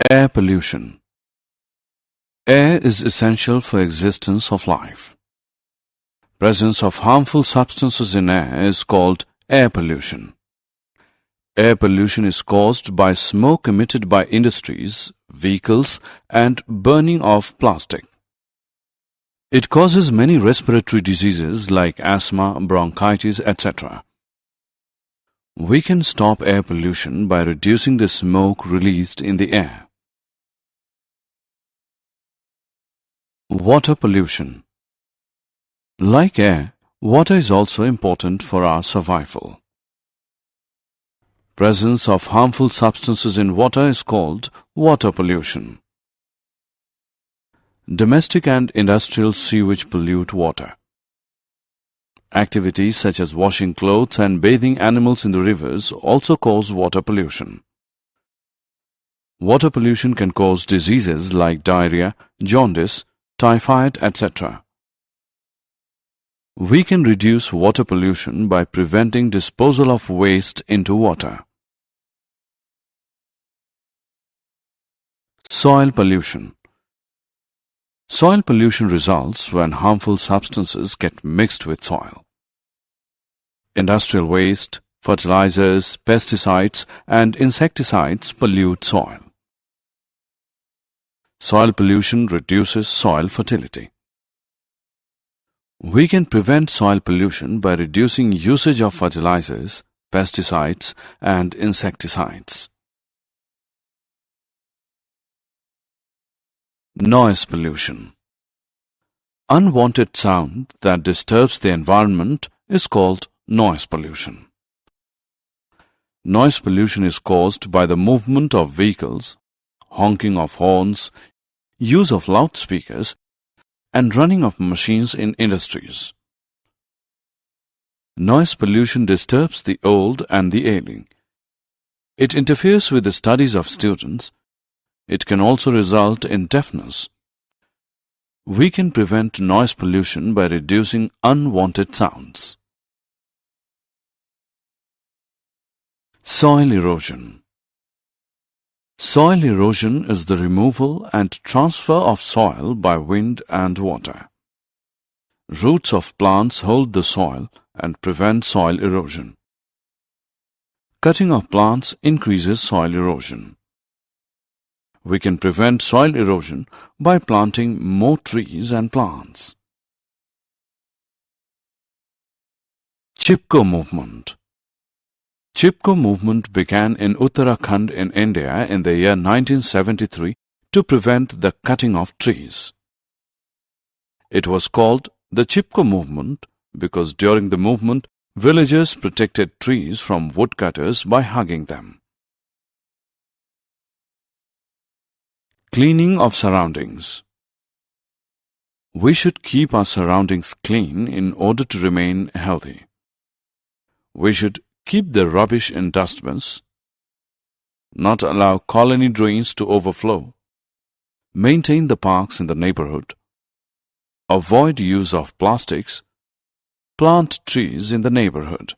Air pollution. Air is essential for existence of life. Presence of harmful substances in air is called air pollution. Air pollution is caused by smoke emitted by industries, vehicles, and burning of plastic. It causes many respiratory diseases like asthma, bronchitis, etc. We can stop air pollution by reducing the smoke released in the air. Water pollution. Like air, water is also important for our survival. Presence of harmful substances in water is called water pollution. Domestic and industrial sewage pollute water. Activities such as washing clothes and bathing animals in the rivers also cause water pollution. Water pollution can cause diseases like diarrhea, jaundice, typhoid, etc. We can reduce water pollution by preventing disposal of waste into water. Soil pollution. Soil pollution results when harmful substances get mixed with soil. Industrial waste, fertilizers, pesticides, and insecticides pollute soil. Soil pollution reduces soil fertility. We can prevent soil pollution by reducing usage of fertilizers, pesticides, and insecticides. Noise pollution. Unwanted sound that disturbs the environment is called noise pollution. Noise pollution is caused by the movement of vehicles, honking of horns, use of loudspeakers, and running of machines in industries. Noise pollution disturbs the old and the ailing. It interferes with the studies of students. It can also result in deafness. We can prevent noise pollution by reducing unwanted sounds. Soil erosion. Soil erosion is the removal and transfer of soil by wind and water. Roots of plants hold the soil and prevent soil erosion. Cutting of plants increases soil erosion. We can prevent soil erosion by planting more trees and plants. Chipko movement. Chipko movement began in Uttarakhand in India in the year 1973 to prevent the cutting of trees. It was called the Chipko movement because during the movement, villagers protected trees from woodcutters by hugging them. Cleaning of surroundings. We should keep our surroundings clean in order to remain healthy. We should keep the rubbish in dustbins, not allow colony drains to overflow, maintain the parks in the neighborhood, avoid use of plastics, plant trees in the neighborhood.